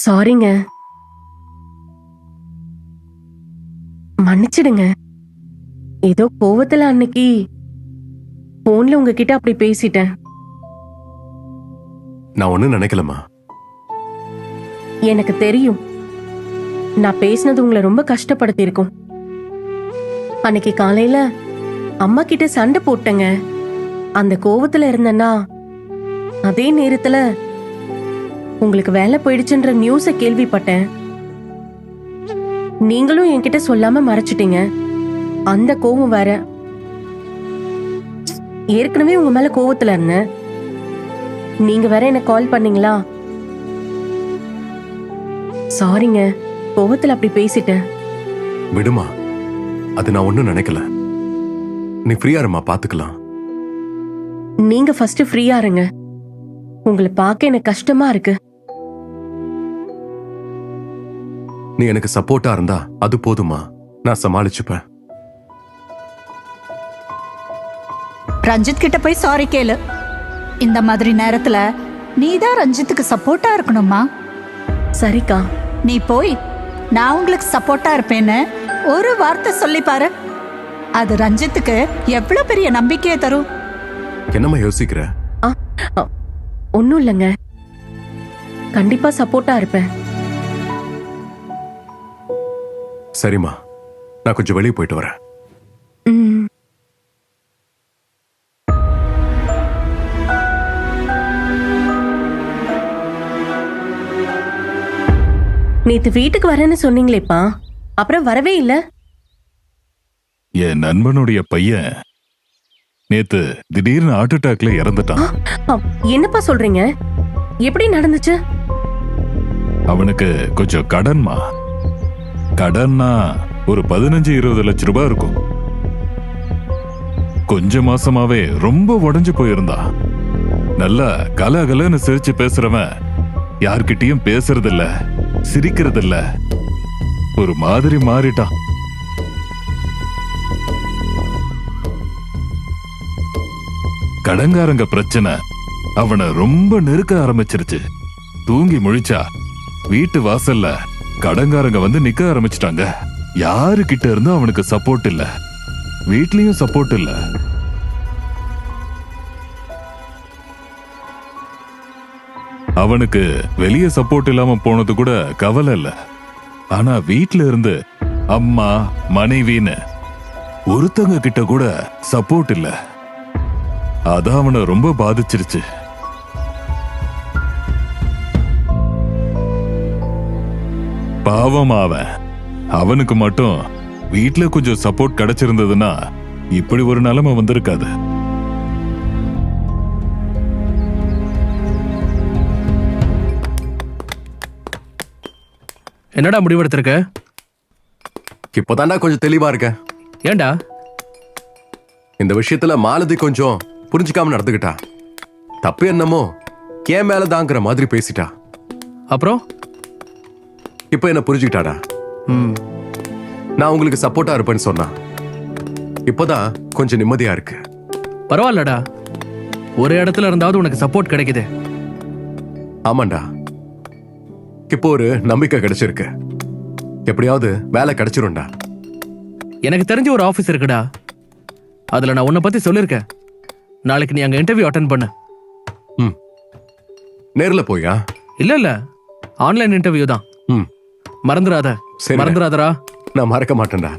சாரிங்க, மன்னிச்சிடுங்க. ஏதோ கோவத்துல அன்னைக்கு போன்ல உங்ககிட்ட அப்படி பேசிட்டேன். நான் ஒண்ணும் நினைக்கலமா. எனக்கு தெரியும், நான் பேசினது உங்களை ரொம்ப கஷ்டப்படுத்தி இருக்கும். அன்னைக்கு காலையில அம்மா கிட்ட சண்டை போட்டேங்க. அந்த கோவத்துல இருந்தேன்னா அதே நேரத்துல உங்களுக்கு வேலை போயிடுச்சுன்ற நியூஸ கேள்விப்பட்டேன். நீங்களும் என்கிட்ட சொல்லாம மறைச்சிட்டீங்க. அந்த கோவம் வேற. ஏற்கனவே உங்க மேல கோவத்துல இருந்தேன். நீங்க வேற எனக்கு கால் பண்ணீங்களா? சாரிங்க, கோவத்துல அப்படி பேசிட்டேன். விடுமா, அது நான் ஒண்ணும் நினைக்கல. நீ ஃப்ரீயா இருமா, பாத்துக்கலாம். நீங்க ஃபர்ஸ்ட் ஃப்ரீயா இருங்க. உங்களை பார்க்க எனக்கு கஷ்டமா இருக்கு. நீ எனக்கு சப்போர்ட்டா இருந்தா அது போதுமா, நான் சமாளிச்சுப்பேன். ரஞ்சித் கிட்ட போய் சாரி கேளு. இந்த மாதிரி நேரத்துல நீதான் ரஞ்சித்துக்கு சப்போர்ட்டா இருக்கணுமா? சரிக்கா. நீ போய் நான் உங்களுக்கு சப்போர்ட்டா இருப்பேன்னு ஒரு வார்த்தை சொல்லி பாரு. அது ரஞ்சித்துக்கு எவ்வளவு பெரிய நம்பிக்கையை தரும். என்னம்மா யோசிக்கிற? ஒன்னும் இல்லைங்க, கண்டிப்பா சப்போர்ட்டா இருப்பேன். சரிம்மா, நான் கொஞ்சம் வெளியே போயிட்டு வரேன். நேத்து வீட்டுக்கு வரேன்னு சொன்னீங்களேப்பா, அப்புறம் வரவே இல்ல. என் நண்பனுடைய பையன் நேத்து திடீர்னு ஹார்ட் அட்டாக்ல இறந்துட்டான். என்னப்பா சொல்றீங்க? எப்படி நடந்துச்சு? அவனுக்கு கொஞ்சம் கடன்மா. கடன்னா ஒரு 15-20 லட்சம் ரூபாய் இருக்கும். கொஞ்ச மாசமாவே ரொம்ப உடைஞ்சு போயிருந்தா. நல்லா கலகலன்னு சிரிச்சு பேசுறவன் யார்கிட்டயும் பேசுறதில்ல, சிரிக்கிறதில்ல. ஒரு மாதிரி மாறிட்டான். கடங்காரங்க பிரச்சனை அவனை ரொம்ப நெருக்க ஆரம்பிச்சிருச்சு. தூங்கி முழிச்சா வீட்டு வாசல்ல கடங்காரங்க வந்து நிக்க ஆரம்பிச்சிட்டாங்க. யாரு கிட்ட இருந்தும் அவனுக்கு சப்போர்ட் இல்ல, வீட்லயும் சப்போர்ட் இல்ல. அவனுக்கு வெளியே சப்போர்ட் இல்லாம போனது கூட கவலை இல்ல. ஆனா வீட்ல இருந்து அம்மா மனைவின்னு ஒருத்தங்க கிட்ட கூட சப்போர்ட் இல்ல. அதான் அவனை ரொம்ப பாதிச்சிருச்சு. பாவம் அவனுக்கு மட்டும் வீட்ல கொஞ்சம் சப்போர்ட் கிடைச்சிருந்ததுன்னா இப்படி ஒரு நிலைமை வந்திருக்காது. என்னடா முடிவெடுத்திருக்க? இப்பதான்டா கொஞ்சம் தெளிவா இருக்க. ஏண்டா? இந்த விஷயத்துல மாலதி கொஞ்சம் புரிஞ்சுக்காம நடந்துகிட்டா. தப்பு என்னமோ ஏன் மேலதாங்கிற மாதிரி பேசிட்டா. அப்புறம் இப்ப என்ன புரிஞ்சுக்கிட்டாடா. நான் உங்களுக்கு சப்போர்ட்டா இருப்பேன்னு சொன்னா. இப்பதான் கொஞ்சம் நிம்மதியா இருக்கு. பரவாயில்லடா, ஒரு இடத்துல இருந்தாவது உனக்கு சப்போர்ட் கிடைக்குது. ஆமாண்டா, இப்போ ஒரு நம்பிக்கை கிடைச்சிருக்கு. எப்படியாவது வேலை கிடைச்சிரும்டா. எனக்கு தெரிஞ்ச ஒரு ஆபீஸ் இருக்குடா, அதுல நான் உன்னை பத்தி சொல்லிருக்கேன். நாளைக்கு நீ அங்க இன்டர்வியூ அட்டென்ட் பண்ணு. நேர்ல போயா? இல்ல ஆன்லைன் இன்டர்வியூ தான். மறந்துடாத. மறந்துடாதரா? நான் மறக்க மாட்டேன்டா.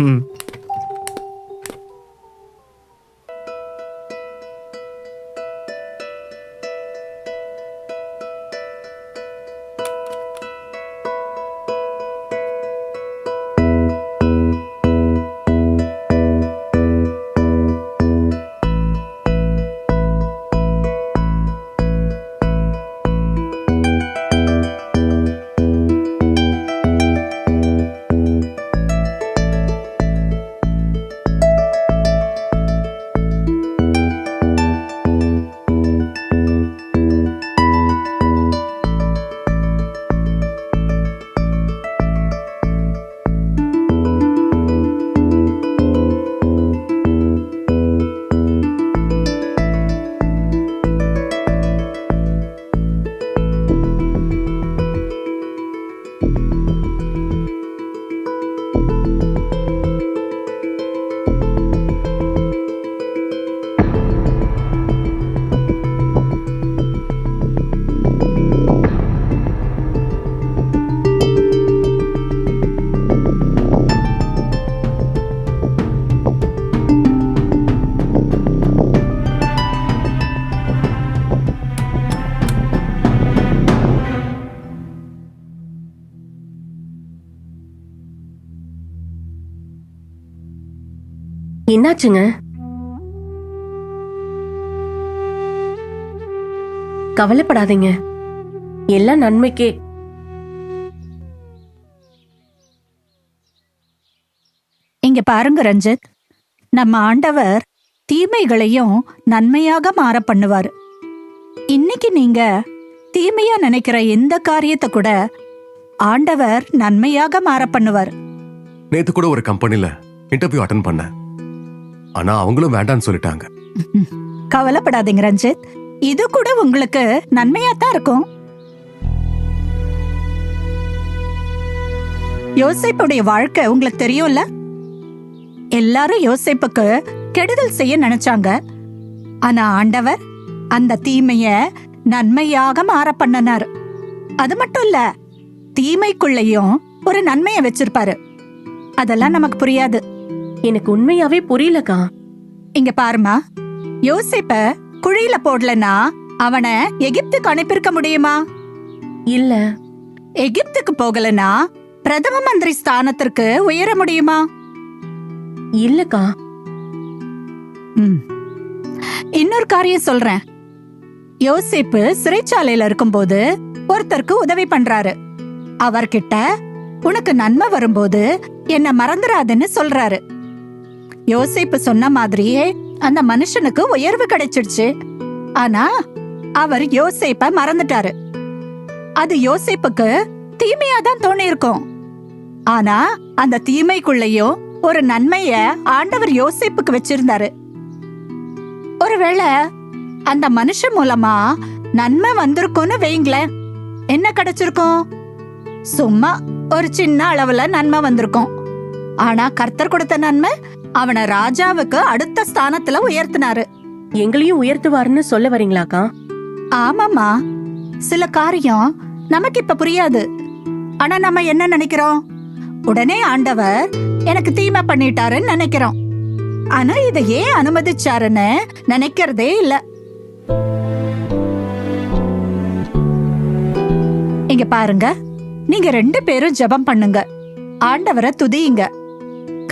என்னாச்சுங்க? கவலைப்படாதீங்க, எல்லாம் நன்மைக்கே. இங்க பாருங்க ரஞ்சித், நம்ம ஆண்டவர் தீமைகளையும் நன்மையாக மாற பண்ணுவார். இன்னைக்கு நீங்க தீமையா நினைக்கிற எந்த காரியத்தை கூட ஆண்டவர் நன்மையாக மாற பண்ணுவார். நேத்து கூட ஒரு கம்பெனில இன்டர்வியூ அட்டன் பண்ணேன். ஆனா அவங்களும் வேண்டான்னு சொல்லிட்டாங்க. கவலைப்படாதீங்க ரஞ்சித், இது கூட உங்களுக்கு நன்மையா தான் இருக்கும். யோசேப்புடைய வாழ்க்கை உங்களுக்கு தெரியும்ல. எல்லாரும் யோசேப்புக்கு கெடுதல் செய்ய நினைச்சாங்க. ஆனா ஆண்டவர் அந்த தீமைய நன்மையாக மாற பண்ணனார். அது மட்டும் இல்ல, தீமைக்குள்ளேயும் ஒரு நன்மைய வச்சிருப்பாரு. அதெல்லாம் நமக்கு புரியாது. எனக்கு உண்மையாவே புரியலக்கா. இங்க பாருமா, யோசேப்ப குழியில போடலனா அவனை எகிப்துக்கு அனுப்பியிருக்க முடியுமா? இல்ல. எகிப்துக்கு போகலனா பிரதம மந்திரி ஸ்தானத்திற்கு உயர முடியுமா? இல்லக்கா. இன்னொரு காரியம் சொல்றேன். யோசேப்பு சிறைச்சாலையில இருக்கும்போது ஒருத்தருக்கு உதவி பண்றாரு. அவர்கிட்ட உனக்கு நன்மை வரும்போது என்ன மறந்துடாதுன்னு சொல்றாரு. யோசேப்பு சொன்ன மாதிரியே அந்த மனுஷனுக்கு உயர்வு கிடைச்சிடுச்சு. ஆனா அவர் யோசேப்ப மறந்துட்டாரு. அது யோசேப்புக்கு தீமையா தான் தோணி இருக்கும். ஆனா அந்த தீமைக்குள்ளேயும் ஒரு நன்மைய ஆண்டவர் யோசேப்புக்கு வச்சிருந்தாரு. ஒருவேளை அந்த மனுஷன் மூலமா நன்மை வந்திருக்கும்னு வைங்களேன், என்ன கிடைச்சிருக்கும்? சும்மா ஒரு சின்ன அளவுல நன்மை வந்திருக்கும். ஆனா கர்த்தர் கொடுத்த நன்மை அவனை ராஜாவுக்கு அடுத்த ஸ்தானத்துல உயர்த்தினாரு. எங்களையும் உயர்த்துவாருன்னு சொல்ல வரீங்களாக்கா? ஆமாமா, சில காரியம் நமக்கு இப்ப புரியாது. ஆனா நம்ம என்ன நினைக்கிறோம்? உடனே ஆண்டவர் எனக்கு தீமை பண்ணிட்டாருன்னு நினைக்கிறோம். ஆனா இதை ஏன் அனுமதிச்சாருன்னு நினைக்கிறதே இல்ல. இங்க பாருங்க, நீங்க 2 பேரும் ஜெபம் பண்ணுங்க, ஆண்டவரை துதியுங்க.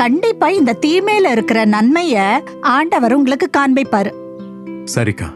கண்டிப்பா இந்த தீமையில இருக்கிற நன்மைய ஆண்டவர் உங்களுக்கு காண்பிப்பாரு. சரிக்கா.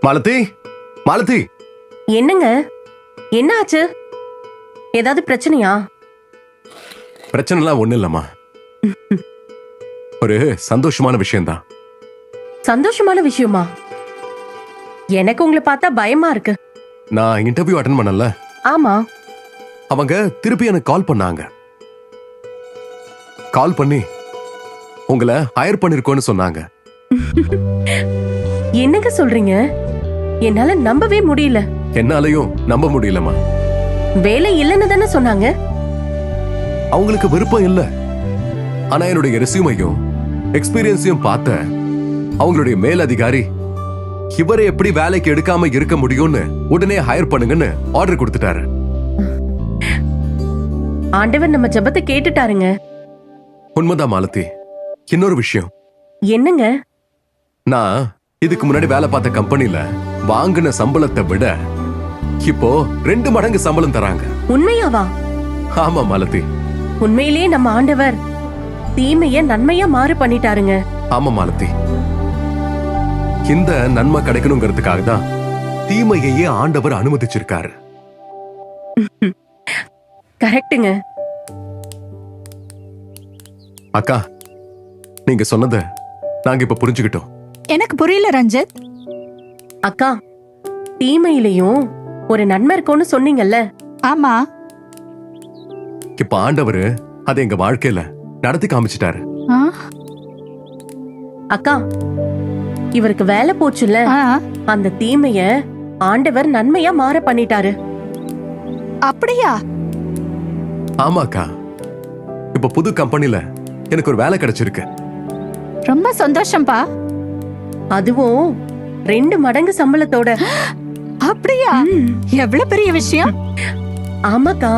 மாலதி, மாலதி. என்னங்க, என்ன ஆச்சு? ஏதாவது பிரச்சனையா? பிரச்சனைலாம் ஒண்ணு இல்லம்மா. ஒரு சந்தோஷமான விஷயம்தான். சந்தோஷமான விஷயமா? எனக்கு உங்களை பார்த்தா பயமா இருக்கு. நான் இன்டர்வியூ அட்டெண்ட் பண்ணல. ஆமா. அவங்க திருப்பி எனக்கு கால் பண்ணாங்க. கால் பண்ணி உங்களை ஹையர் பண்ணிருக்கோன்னு சொன்னாங்க. என்னங்க சொல்றீங்க? என்னால நம்பவே முடியல. என்னாலையும் நம்ப முடியலமா. வேலை இல்லைன்னு தானே சொன்னாங்க. அவங்களுக்கு விருப்பம் இல்ல. ஆனா என்னுடைய ரெஸ்யூமையும் எக்ஸ்பீரியன்ஸையும் பார்த்த அவங்களுடைய மேல் அதிகாரி இவரை எப்படி வேலைக்கு எடுக்காம இருக்க முடியும்னு உடனே ஹையர் பண்ணுங்கன்னு ஆர்டர் கொடுத்துட்டாரு. ஆண்டவர் நம்ம ஜெபத்தை கேட்டுட்டாருங்க. உண்மைதான் மாலதி. இன்னொரு விஷயம். என்னங்க? நான் இதுக்கு முன்னாடி வேலை பார்த்த கம்பெனில வாங்கின சம்பளத்தை விட இப்போ 2 மடங்கு சம்பளம் தராங்க. உண்மையாவா? ஆமா மாலதி. உண்மையிலேயே நம்ம ஆண்டவர் தீமைய நன்மையா மாறு பண்ணிட்டாருங்க. ஆமா மாலதி. இந்த நன்மை கிடைக்கணுங்கிறதுக்காக தான் தீமையையே ஆண்டவர் அனுமதிச்சிருக்காரு. கரெக்ட்டுங்க. அக்கா, நீங்க சொன்னத நாங்க இப்ப புரிஞ்சுக்கிட்டோம். எனக்கு புரியல ரஞ்சித். அக்கா, தீமையிலையும் ஒரு நன்மை இருக்கும்னு சொன்னீங்கல்ல. ஆமா, இப்ப ஆண்டவரு அதை எங்க வாழ்க்கையில நடத்தி காமிச்சிட்டாரு. ஆ, அக்கா, இவருக்கு வேலை போச்சுல்ல, ஆ, அந்த தீமைய ஆண்டவர் நன்மையா மாற பண்ணிட்டாரு. அப்படியா? ஆமாக்கா, இப்ப புது கம்பெனில எனக்கு ஒரு வேலை கிடைச்சிருக்கு. ரொம்ப சந்தோஷம்பா. அதுவும் 2 மடங்கு சம்பளத்தோட. அப்படியா? எவ்வளவு பெரிய விஷயம். ஆமாக்கா.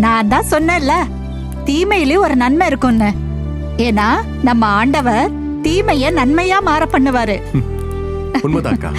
நான் தான் சொன்னேன்ல, தீமையிலே ஒரு நன்மை இருக்கும்னு. ஏன்னா நம்ம ஆண்டவர் தீமைய நன்மையா மாற பண்ணுவாரு. உண்மைதாக்கா.